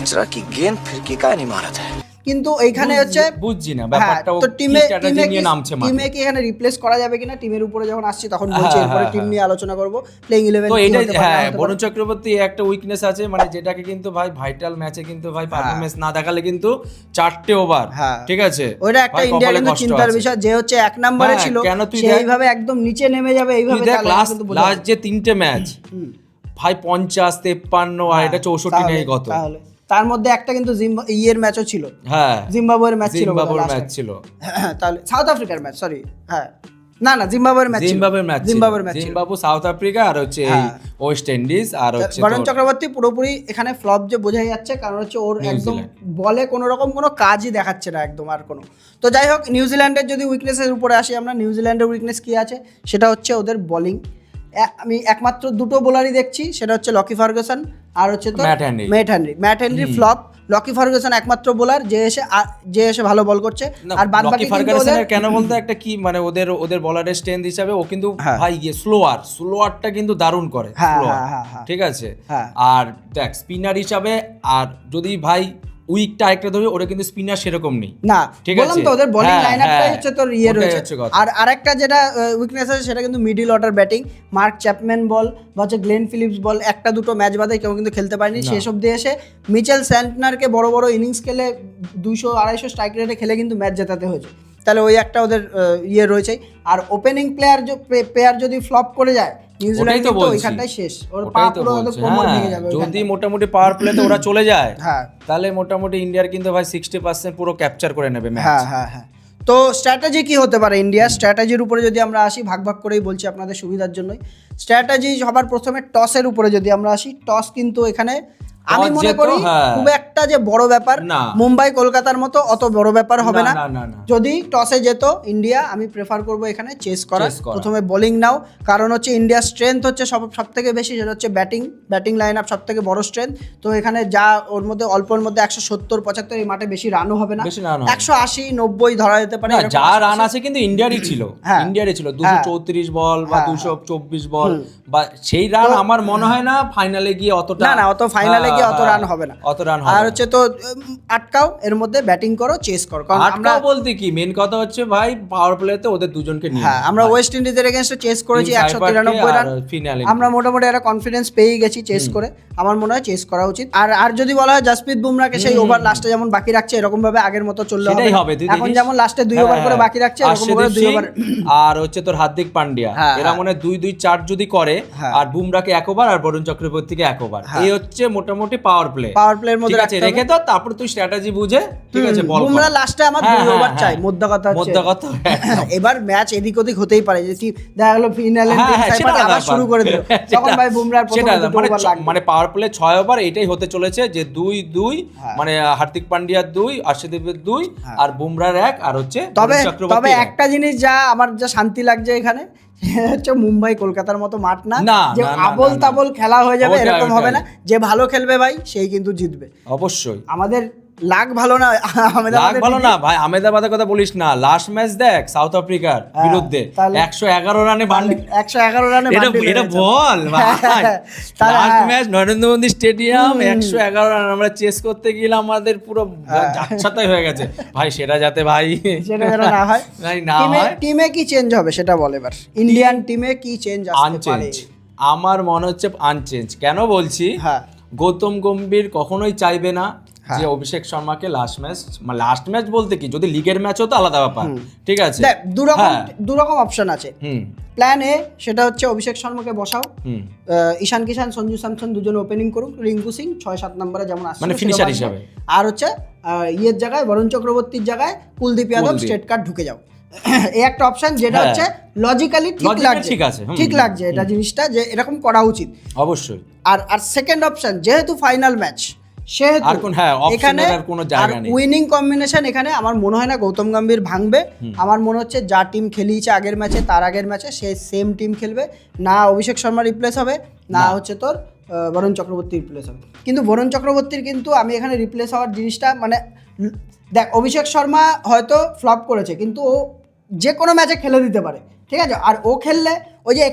Speaker 6: कचरा की गेंद फिरकी का नहीं मारा था।
Speaker 1: কিন্তু এইখানে হচ্ছে
Speaker 2: বুঝছি না ব্যাপারটা, ও
Speaker 1: টিমে
Speaker 2: স্ট্র্যাটেজি নিয়ে নামছে মাঠে,
Speaker 1: টিমে কি এখানে রিপ্লেস করা যাবে কিনা, টিমের উপরে যখন আসছি তখন বলছি, এরপরে টিম নিয়ে আলোচনা করব, প্লেইং 11
Speaker 2: তো এটা বরুণ চক্রবর্তী একটা উইকনেস আছে, মানে যেটাকে কিন্তু ভাই ভাইটাল ম্যাচে কিন্তু ভাই পারফরম্যান্স না দেখালে কিন্তু 4টে ওভার, ঠিক আছে,
Speaker 1: ওইটা একটা ইন্ডিয়ার কিন্তু চিন্তার বিষয়, যে হচ্ছে 1 নম্বরে ছিল সেইভাবে একদম নিচে নেমে যাবে এইভাবে,
Speaker 2: লাস্ট যে 3টে ম্যাচ ভাই 50, 53 আর এটা 64 নেই কত,
Speaker 1: তার মধ্যে একটা কিন্তু ম্যাচও ছিল, জিম্বাবুয়ের ম্যাচ ছিল,
Speaker 2: তাহলে
Speaker 1: সাউথ আফ্রিকার ম্যাচ, সরি, না না জিম্বাবুয়ের ম্যাচ
Speaker 2: জিম্বাবুয়ের ম্যাচ
Speaker 1: জিম্বাবুয়ের ম্যাচ
Speaker 2: জিম্বাবু সাউথ আফ্রিকা আর হচ্ছে এই ওয়েস্ট ইন্ডিজ আর হচ্ছে
Speaker 1: বরুণ চক্রবর্তী পুরোপুরি এখানে ফ্লপ যে বোঝাই যাচ্ছে, কারণ হচ্ছে ওর একদম বলে কোনো রকম কোনো কাজই দেখাচ্ছে না একদম আর কোনো। তো যাই হোক, নিউজিল্যান্ডের যদি উইকনেসের উপরে আসি আমরা, নিউজিল্যান্ডের উইকনেস কী আছে সেটা হচ্ছে ওদের বোলিং। আমি একমাত্র দুটো বোলারই দেখছি, সেটা হচ্ছে লকি ফার্গুসন আর হচ্ছে তো Matt Henry flop. Lockie Ferguson একমাত্র বোলার যে এসে ভালো বল করছে, আর বাদ বাকি
Speaker 2: ফার্গুসনের কেন বলতে একটা কি মানে ওদের বলারের স্ট্রেংথ হিসাবে ও কিন্তু ভাই স্লোয়ারটা কিন্তু দারুণ করে, ঠিক আছে। আর দেখ স্পিনার হিসাবে, আর যদি ভাই উইকটা একটা ধরে, ওরা কিন্তু স্পিনার সেরকম নেই
Speaker 1: না, ঠিক আছে। বললাম তো ওদের বোলিং লাইনআপটাই হচ্ছে তোর ইয়ে রয়েছে। আর আরেকটা যেটা উইকনেস আছে সেটা কিন্তু middle order batting. Mark Chapman বল বা হচ্ছে গ্লেন ফিলিপস বল একটা দুটো ম্যাচ বাদে কেউ কিন্তু খেলতে পারেনি। শেষ অব্দি এসে মিচেল স্যান্টনারকে বড় বড় ইনিংস খেলে 200-250 স্ট্রাইক রেটে খেলে কিন্তু ম্যাচ জেতাতে হয়েছে। তাহলে ওই একটা ওদের ইয়ে রয়েছে। আর ওপেনিং প্লেয়ার যদি ফ্লপ করে যায়, নিউজিল্যান্ড তো ওইখানটাই শেষ, ওর পা পুরো একদম কোমর ভেঙে যাবে।
Speaker 2: যদি মোটামুটি পাওয়ার প্লেতে ওরা চলে যায়, তাহলে মোটামুটি ইন্ডিয়ার কিন্তু ভাই 60% পুরো ক্যাপচার করে নেবে ম্যাচ।
Speaker 1: হ্যাঁ। তো স্ট্র্যাটেজি কি হতে পারে ইন্ডিয়ার? স্ট্র্যাটেজির উপরে যদি আমরা আসি, ভাগ করেই বলছি আপনাদের সুবিধার জন্যই। স্ট্র্যাটেজি সবার প্রথমে টসের উপরে যদি আমরা আসি, টস কিন্তু এখানে আমি মনে করি খুব একটা যে বড় ব্যাপার, মুম্বাই কলকাতার মতো অত বড় ব্যাপার হবে না। যদি টসে যেত ইন্ডিয়া, আমি প্রেফার করব এখানে চেস করা। প্রথমে বোলিং নাও, কারণ হচ্ছে ইন্ডিয়ার স্ট্রেংথ হচ্ছে সব থেকে বেশি, সেটা হচ্ছে ব্যাটিং লাইন আপ সব থেকে বড় স্ট্রেংথ। তো এখানে যা ওর মধ্যে অল্পর মধ্যে 170-75 এই মাঠে বেশি রানও হবে না, 180-90 ধরা যেতে পারে।
Speaker 2: যা রান আছে কিন্তু ইন্ডিয়ারই ছিল 234 বল বা 224 বল, বা সেই রান আমার মনে হয় না ফাইনালে গিয়ে অতটা,
Speaker 1: না অত ফাইনালে অত রান হবে না, আর হচ্ছে তো আটকাও, এর মধ্যে ব্যাটিং করো, চেস করো। কারণ আমরা
Speaker 2: বলতে কি মেন কথা হচ্ছে ভাই পাওয়ার প্লেতে ওদের দুজনকে নিয়ে,
Speaker 1: আমরা ওয়েস্ট ইন্ডিজের এগেইনস্টে চেস করেছি 193 রান, আমরা মোটামুটি একটা কনফিডেন্স পেয়ে গেছি চেস করে। আমার মনে হয় চেস করা উচিত। আর যদি বলা হয় জাসপ্রীত বুমরাকে সেই ওভার লাস্টে যেমন বাকি রাখছে, এরকম ভাবে আগের মতো চললে হবে। এখন যেমন লাস্টে 2 ওভার করে বাকি রাখছে, এরকম করে 2 ওভার।
Speaker 2: আর হচ্ছে তোর হার্দিক পান্ডিয়া এরা মনে 2-2-4 যদি করে, আর বুমরাকে 1 ওভার আর বরুণ চক্রবর্তীকে 1 ওভার, এই হচ্ছে মোটামুটি পাওয়ার প্লের মধ্যে রেখে দাও। তারপর তুই স্ট্র্যাটেজি বুঝে, ঠিক আছে, বল
Speaker 1: বুমরা লাস্টে আমার 2 ওভার চাই, মোদ্দা কথা। এবার ম্যাচ এদিক ওদিক হতেই পারে, যে দেখা গেল ফিনালে আবার শুরু করে দিল, তখন ভাই বুমরার প্রথম 2 ওভার লাগবে।
Speaker 2: মানে পাওয়ার প্লে 6 ওভার এটাই হতে চলেছে, যে 2-2, মানে হার্দিক পান্ডিয়ার 2, অর্শদীপের 2 আর বুমরার 1, আর হচ্ছে
Speaker 1: তবে একটা জিনিস যা আমার যা শান্তি লাগছে এখানে, হচ্ছে মুম্বাই কলকাতার মতো মাঠ না, যে আবল তাবল খেলা হয়ে যাবে এরকম হবে না। যে ভালো খেলবে ভাই সেই কিন্তু জিতবে
Speaker 2: অবশ্যই।
Speaker 1: আমাদের লাগ ভালো না,
Speaker 2: ভাই আহমেদাবাদের কথা বলিস না। লাস্ট ম্যাচ দেখ সাউথ আফ্রিকার বিরুদ্ধে 111 রানে বান্ডি,
Speaker 1: 111 রানে
Speaker 2: এটা বল ভাই। Last match Narendra Modi stadium 111 run, আমরা চেস করতে গেলাম, আমাদের পুরো যাচ্ছাতাই হয়ে গেছে ভাই। সেটা যাতে ভাই
Speaker 1: সেটা যেন না হয়। টিমে কি চেঞ্জ হবে সেটা বল এবার, ইন্ডিয়ান টিমে কি চেঞ্জ আসতে পারে?
Speaker 2: আমার মনে হচ্ছে আনচেঞ্জ। কেন বলছি, গৌতম গম্ভীর কখনোই চাইবে না যে অভিষেক শর্মাকে লাস্ট ম্যাচ বলতে কি, যদি লিগের ম্যাচ হতো আলাদা ব্যাপার, ঠিক আছে।
Speaker 1: দেখ দু রকম অপশন আছে। প্ল্যান এ সেটা হচ্ছে অভিষেক শর্মাকে বসাও, ঈশান কিষান, সঞ্জু স্যামসন দুজন ওপেনিং করুক, রিঙ্কু সিং 6-7 নম্বরে যেমন আসছে
Speaker 2: মানে ফিনিশার হিসেবে,
Speaker 1: আর হচ্ছে ইয়ের জায়গায় বরুণ চক্রবর্তীর জায়গায় কুলদীপ যাদব স্ট্রেট কাট ঢুকে যাও। এই একটা অপশন যেটা হচ্ছে লজিক্যালি ঠিক লাগছে এটা জিনিসটা, যে এরকম করা উচিত অবশ্যই। আর সেকেন্ড অপশন, যেহেতু ফাইনাল ম্যাচ, সেহেতু এখানে উইনিং কম্বিনেশন এখানে আমার মনে হয় না গৌতম গম্ভীর ভাঙবে। আমার মনে হচ্ছে যা টিম খেলিয়েছে আগের ম্যাচে, তার আগের ম্যাচে সে সেম টিম খেলবে না। অভিষেক শর্মা রিপ্লেস হবে না, হচ্ছে তোর বরুণ চক্রবর্তী রিপ্লেস হবে। কিন্তু বরুণ চক্রবর্তীর কিন্তু আমি এখানে রিপ্লেস হওয়ার জিনিসটা, মানে দেখ অভিষেক শর্মা হয়তো ফ্লপ করেছে, কিন্তু ও যে কোনো ম্যাচে খেলে দিতে পারে, ঠিক আছে। আর ও খেললে ওই যে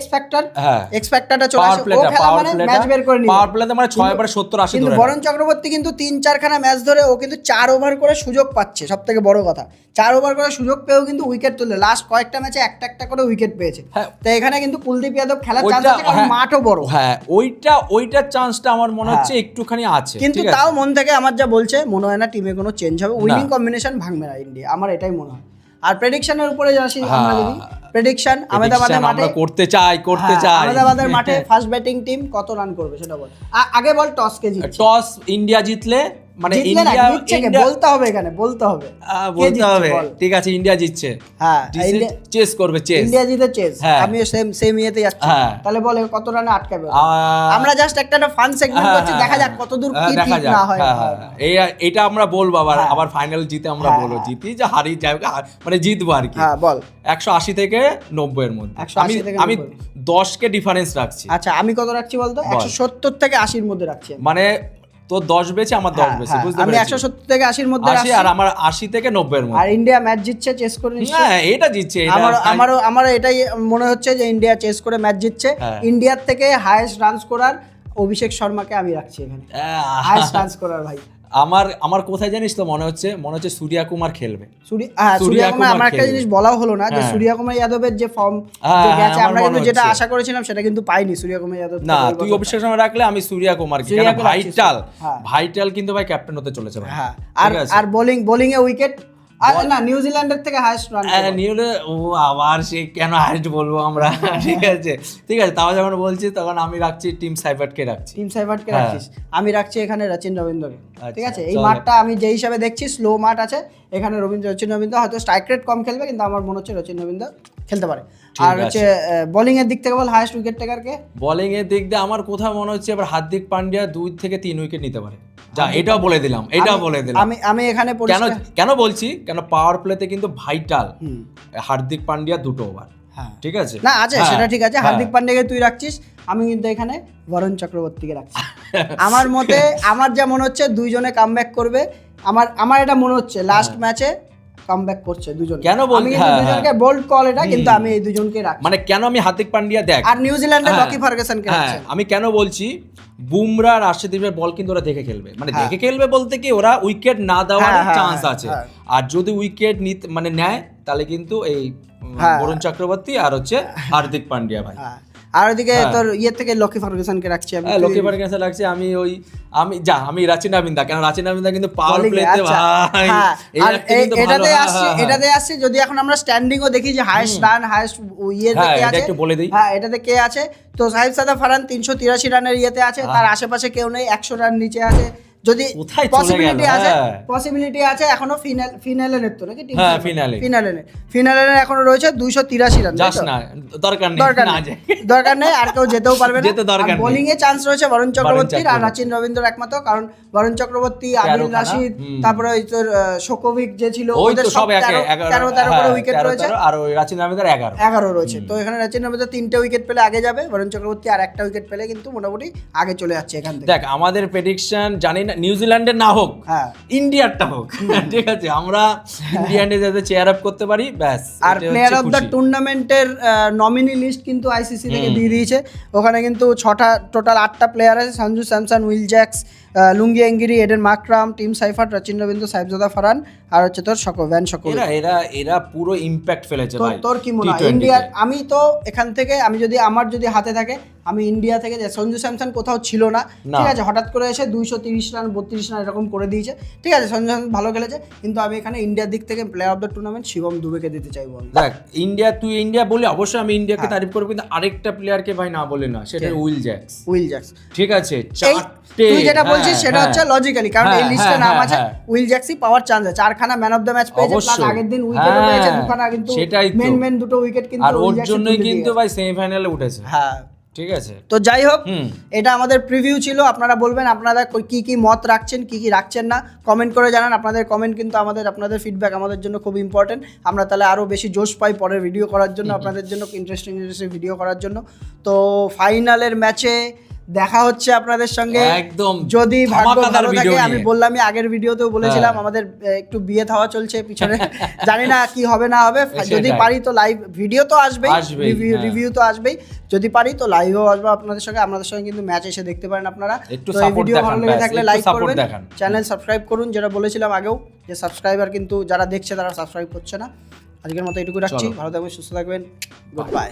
Speaker 1: এক্সপেক্টারটা চলে আসে, ও খেলা মানে ম্যাচ বের করে নিবে, পাওয়ার প্লেতে মানে 6 ওভারে 70-80 কিন্তু বরুণ চক্রবর্তী কিন্তু 3-4 খানা ম্যাচ ধরে ও কিন্তু 4 ওভার করে সুযোগ পাচ্ছে। সবথেকে বড় কথা, 4 ওভার করে সুযোগ পেয়েও কিন্তু উইকেট তুললে, লাস্ট কয়েকটা ম্যাচে একটা করে উইকেট পেয়েছে। তো এখানে কিন্তু কুলদীপ যাদব খেলার চান্স আছে, কারণ মাঠও বড়।
Speaker 2: ওইটার চান্সটা আমার মনে হচ্ছে একটুখানি আছে,
Speaker 1: কিন্তু তাও মন থেকে আমার যা বলছে, মনে হয় না টিমে কোনো চেঞ্জ হবে, উইনিং কম্বিনেশন ভাঙবে না ইন্ডিয়া, আমার এটাই মনে হয়। আর প্রেডিকশনের উপরে আসি আমরা, যদি প্রেডিকশন আহমেদাবাদের মাঠে
Speaker 2: করতে চাই
Speaker 1: আহমেদাবাদের মাঠে ফার্স্ট ব্যাটিং টিম কত রান করবে সেটা বল। আগে বল টস ইন্ডিয়া
Speaker 2: জিতলে মানে
Speaker 1: জিতলে না,
Speaker 2: ইন্ডিয়া
Speaker 1: জিতছে কে? বলতে হবে এখানে, বলতে হবে কে
Speaker 2: বলতে
Speaker 1: জিতছে
Speaker 2: হবে,
Speaker 1: বল।
Speaker 2: ঠিক আছে ইন্ডিয়া জিতছে,
Speaker 1: হ্যাঁ
Speaker 2: চেস করবে, চেস
Speaker 1: ইন্ডিয়া জিতে চেস,
Speaker 2: হ্যাঁ।
Speaker 1: আমিও সেম ইয়েতে যাচ্ছি।
Speaker 2: হ্যাঁ।
Speaker 1: তাহলে বলে কত রানে আটকাবে ওরা? আমরা জাস্ট একটা ফান সেগমেন্ট করছি, দেখা যাক কতদূর কি
Speaker 2: দেখা
Speaker 1: ঠিক
Speaker 2: যাক,
Speaker 1: না হয়।
Speaker 2: এটা আমরা বলবো আবার,
Speaker 1: হ্যাঁ।
Speaker 2: আবার ফাইনাল জিতে আমরা বলবো, জিতি যে হারি যাই হোক, মানে জিতবো আর কি।
Speaker 1: হ্যাঁ বল।
Speaker 2: 180 থেকে 90 এর মধ্যে
Speaker 1: 180 থেকে
Speaker 2: আমি
Speaker 1: 90
Speaker 2: 10 ডিফারেন্স রাখছি।
Speaker 1: আচ্ছা আমি কত রাখছি বলতো? 170 থেকে 80 এর মধ্যে রাখছি আমি।
Speaker 2: মানে তোর 10 বেচে আমার 10
Speaker 1: হ্যাঁ,
Speaker 2: বেচে,
Speaker 1: হ্যাঁ,
Speaker 2: বুঝতে
Speaker 1: আমি
Speaker 2: পেরেছিস?
Speaker 1: 170 থেকে 80 এর মধ্যে
Speaker 2: 80
Speaker 1: রাখছি।
Speaker 2: আর আমার 80 থেকে 90 এর
Speaker 1: আর
Speaker 2: মধ্যে।
Speaker 1: ইন্ডিয়া ম্যাচ জিতছে, চেস করে নিচ্ছে।
Speaker 2: হ্যাঁ এটা জিতছে, এটা
Speaker 1: আমার এটাই মনে হচ্ছে যে ইন্ডিয়া চেস করে ম্যাচ জিতছে।
Speaker 2: হ্যাঁ।
Speaker 1: ইন্ডিয়ার থেকে হাইয়েস্ট রান স্কোরার অভিষেক শর্মাকে আমি রাখছি এখানে, হাইয়েস্ট রান স্কোরার ভাই।
Speaker 2: আমার কোথায় জানিস তো মনে হচ্ছে সূর্যা কুমার খেলবে।
Speaker 1: সূর্যা কুমার, আমার একটা
Speaker 2: খেলবে।
Speaker 1: জিনিস বলাও হলো না যে
Speaker 2: হ্যাঁ।
Speaker 1: সূর্যা কুমার যাদবের যে ফর্ম
Speaker 2: হ্যাঁ,
Speaker 1: গেছে,
Speaker 2: আমার
Speaker 1: আমরা কিন্তু
Speaker 2: মনে
Speaker 1: যেটা
Speaker 2: হচ্ছে।
Speaker 1: আশা করেছিলাম সেটা কিন্তু পাইনি সূর্যা কুমার যাদব।
Speaker 2: না তুই অভিষেক শর্মা রাখলে আমি সূর্যা কুমার,
Speaker 1: সূর্যা কুমার রাখছিস।
Speaker 2: ভাইটাল
Speaker 1: হ্যাঁ।
Speaker 2: ভাইটাল কিন্তু ভাই ক্যাপ্টেন হতে চলেছে ভাই।
Speaker 1: হ্যাঁ,
Speaker 2: ঠিক আছে?
Speaker 1: আর বোলিং এ উইকেট, আর না নিউজিল্যান্ডের থেকে হাইয়েস্ট রান।
Speaker 2: নিউলে ও আবার সে কেন হাইস্ট বলবো আমরা, ঠিক আছে ঠিক আছে, তাও যখন বলছি তখন আমি রাখছি টিম সাইফার্টকে রাখছি।
Speaker 1: টিম সাইফার্টকে
Speaker 2: হ্যাঁ।
Speaker 1: রাখছিস, আমি রাখছি এখানে রচিন রবীন্দ্রকে। ঠিক
Speaker 2: আচ্ছা,
Speaker 1: আছে, এই
Speaker 2: চলো।
Speaker 1: মাঠটা আমি যেই হিসাবে দেখছি স্লো মাঠ আছে, এখানে রচিন রবীন্দ্র হয়তো স্ট্রাইক রেট কম খেলবে, কিন্তু আমার মনে হচ্ছে রচিন রবীন্দ্র খেলতে পারে। আর হচ্ছে বোলিং এর দিক থেকে বল, হাইয়েস্ট উইকেট টেকার কে?
Speaker 2: বোলিং এর দিক দিয়ে আমার কোথাও মনে হচ্ছে এবার হার্দিক পান্ডিয়া 2 থেকে 3 উইকেট নিতে পারে। যা এটাও বলে দিলাম,
Speaker 1: আমি এখানে
Speaker 2: কেন বলছি, কেন পাওয়ার প্লেতে কিন্তু ভাইটাল হার্দিক পান্ডিয়া 2 ওভার।
Speaker 1: হ্যাঁ।
Speaker 2: ঠিক আছে
Speaker 1: না আছে,
Speaker 2: হ্যাঁ,
Speaker 1: সেটা ঠিক আছে। হার্দিক পান্ডিয়াকে তুই রাখছিস, আমি কিন্তু এখানে বরুণ চক্রবর্তীকে রাখছি। আমার মতে, আমার যা মনে হচ্ছে দুইজনে কামব্যাক করবে। আমার এটা মনে হচ্ছে লাস্ট ম্যাচে কামব্যাক করছে দুজন।
Speaker 2: কেন
Speaker 1: আমি কিন্তু দুজনকে বোল্ড কল এটা, কিন্তু আমি এই দুজনকে রাখছি।
Speaker 2: মানে কেন আমি হার্দিক পান্ডিয়া দেখ,
Speaker 1: আর নিউজিল্যান্ডের
Speaker 2: হ্যাঁ,
Speaker 1: লকি ফার্গুসনকে
Speaker 2: হ্যাঁ,
Speaker 1: রাখছি।
Speaker 2: আমি কেন বলছি, বুমরা আর আর্শদীপের বল কিন্তু ওরা দেখে খেলবে, মানে
Speaker 1: হ্যাঁ।
Speaker 2: দেখে খেলবে বলতে কি ওরা উইকেট না দেওয়ার
Speaker 1: হ্যাঁ, হ্যাঁ,
Speaker 2: চান্স
Speaker 1: হ্যাঁ,
Speaker 2: আছে।
Speaker 1: হ্যাঁ।
Speaker 2: আর যদি উইকেট মানে নেয় তাহলে কিন্তু এই
Speaker 1: হ্যাঁ।
Speaker 2: বরুণ চক্রবর্তী আর হচ্ছে হার্দিক পান্ডিয়া ভাই।
Speaker 1: হ্যাঁ। আর ওদিকে
Speaker 2: হ্যাঁ।
Speaker 1: তোর ইয়ে থেকে লকি ফার্গুসনকে রাখছি আমি।
Speaker 2: হ্যাঁ, লকি ফার্গুসন লাগছে। আমি রাচিনা বিন্দা, কেন রাচিনা বিন্দা কিন্তু পাওয়ার
Speaker 1: Bowling এ,
Speaker 2: প্লেতে
Speaker 1: আচ্ছা।
Speaker 2: ভাই
Speaker 1: হ্যাঁ,
Speaker 2: এই
Speaker 1: আর
Speaker 2: একটা কিন্তু ভালো।
Speaker 1: এটাতে
Speaker 2: হ্যাঁ,
Speaker 1: আসছে,
Speaker 2: হ্যাঁ,
Speaker 1: এটাতে আসছে। যদি এখন আমরা স্ট্যান্ডিংও দেখি যে হাইয়েস্ট রান, হাইয়েস্ট ইয়েতে
Speaker 2: হ্যাঁ,
Speaker 1: কে
Speaker 2: এটা
Speaker 1: আছে,
Speaker 2: একটু বলে দিই।
Speaker 1: হ্যাঁ এটাতে কে আছে, তো সাহিব সাদা ফারহান 383 রানের ইয়েতে আছে, তার আশেপাশে কেউ নেই, 100 রান নিচে আছে। যদি
Speaker 2: কোথায় চলে
Speaker 1: পসিবিলিটি
Speaker 2: গেল?
Speaker 1: আছে,
Speaker 2: হ্যাঁ।
Speaker 1: পসিবিলিটি আছে এখনো ফিনালে তো নাকি টিম?
Speaker 2: হ্যাঁ,
Speaker 1: ফিনালে এখনো রয়েছে 283 রান।
Speaker 2: যাস না, দরকার নেই,
Speaker 1: দরকার
Speaker 2: না
Speaker 1: নেই,
Speaker 2: যায়।
Speaker 1: দরকার নেই, আর কেউ যেতেও পারবে না।
Speaker 2: যেতে দরকার নেই।
Speaker 1: বোলিং এ চান্স রয়েছে বরুণ চক্রবর্তীর আর
Speaker 2: চক্রবর্তী।
Speaker 1: রাচিন রবীন্দ্র একমাত্র, কারণ বরুণ চক্রবর্তী, আদিল
Speaker 2: খানা,
Speaker 1: রাশিদ, তারপরে ওই তোর শোকোভিক যে ছিল,
Speaker 2: ওই
Speaker 1: ওদের
Speaker 2: তো সব
Speaker 1: 13 করে উইকেট রয়েছে,
Speaker 2: আর ওই রাচিন রবীন্দ্র 11।
Speaker 1: 11 রয়েছে। তো এখানে রাচিন রবীন্দ্র 3টে উইকেট পেলে আগে যাবে, বরুণ চক্রবর্তী আর একটা উইকেট পেলে কিন্তু মোটামুটি আগে চলে যাচ্ছে এখান থেকে।
Speaker 2: দেখ আমাদের প্রেডিকশন জানি না নিউজিল্যান্ডের না হোক,
Speaker 1: হ্যাঁ।
Speaker 2: ইন্ডিয়ারটা হোক, ঠিক আছে, আমরা ইন্ডিয়ানে যাতে চেয়ার আপ করতে পারি ব্যাস।
Speaker 1: আর
Speaker 2: এটাই
Speaker 1: প্লেয়ার
Speaker 2: হচ্ছে
Speaker 1: অফ দ্য
Speaker 2: খুশি।
Speaker 1: টুর্নামেন্টের নমিনি লিস্ট কিন্তু আইসিসি থেকে দিয়ে দিয়েছে। ওখানে কিন্তু টোটাল 8টা প্লেয়ার আছে: Sanju Samson, Will Jacks, Lungi এঙ্গিরি, Aiden Markram, Tim Seifert, Rachin Ravindra, Sahibzada Farhan, আর হচ্ছে তোর ভ্যান শকোভিক।
Speaker 2: এরা পুরো ইম্প্যাক্ট ফেলেছে ভাই।
Speaker 1: তোর কি মনে হয়
Speaker 2: T20
Speaker 1: ইন্ডিয়ার? আমি তো এখান থেকে, আমার যদি হাতে থাকে, আমি ইন্ডিয়া থেকে যে সঞ্জু স্যামসন কোথাও ছিল না, ঠিক আছে, হঠাৎ করে এসে 230 রান 32 রান এরকম করে দিয়েছে, ঠিক আছে, সঞ্জু স্যামসন ভালো খেলেছে, কিন্তু আমি এখানে ইন্ডিয়ার দিক থেকে player of the tournament Shivam দুবেকে দিতে চাইবো আমি।
Speaker 2: দেখ তুই ইন্ডিয়া বলি অবশ্যই আমি ইন্ডিয়াকে তারিফ করবো, কিন্তু আরেকটা প্লেয়ারকে ভাই না বলে না, সেটা উইল জ্যাক্স। ঠিক আছে,
Speaker 1: তুই যেটা বলছিস সেটা হচ্ছে লজিক্যালি, কারণ এই লিস্টে নাম আছে, উইল জ্যাক্সই পাওয়ার চান্স আছে। 4খানা ম্যান অফ দ্য ম্যাচ পেয়েছে, প্লাস আগের দিন উইকেটও পেয়েছে 2খানা, কিন্তু মেন দুটো উইকেট কিন্তু
Speaker 2: আর ওর জন্যই কিন্তু ভাই সেমিফাইনালে উঠেছে।
Speaker 1: হ্যাঁ,
Speaker 2: ঠিক আছে।
Speaker 1: তো যাই হোক, এটা আমাদের প্রিভিউ ছিল। আপনারা বলবেন আপনারা কি কি মত রাখছেন, কি কি রাখছেন না, কমেন্ট করে জানান। আপনাদের কমেন্ট কিন্তু আপনাদের ফিডব্যাক আমাদের জন্য খুব ইম্পর্টেন্ট। আমরা তাহলে আরও বেশি জোশ পাই পরের ভিডিও করার জন্য, আপনাদের জন্য ইন্টারেস্টিং ভিডিও করার জন্য। তো ফাইনালের ম্যাচে দেখা হচ্ছে আপনাদের সঙ্গে,
Speaker 2: একদম
Speaker 1: যদি ভাগ্য ভালো থাকে।
Speaker 2: নিয়ে।
Speaker 1: আমি বললামই, আগের ভিডিওতেও বলেছিলাম আমাদের একটু বিয়ে থাওয়া চলছে পিছনে, জানি না কি হবে না হবে। যদি পারি তো লাইভ ভিডিও তো আসবেই, রিভিউ তো আসবেই। যদি পারি তো লাইভও আসবো আপনাদের সঙ্গে। আপনাদের সঙ্গে কিন্তু ম্যাচ এসে দেখতে পারেন আপনারা। তো এই ভিডিও ভালো লেগে থাকলে লাইক করবেন, চ্যানেল সাবস্ক্রাইব করুন, যেটা বলেছিলাম আগেও, যে সাবস্ক্রাইবার কিন্তু যারা দেখছে তারা সাবস্ক্রাইব করছে না। আজকের মতো এটুকু রাখছি। ভালো থাকবেন, সুস্থ থাকবেন, গুড বাই।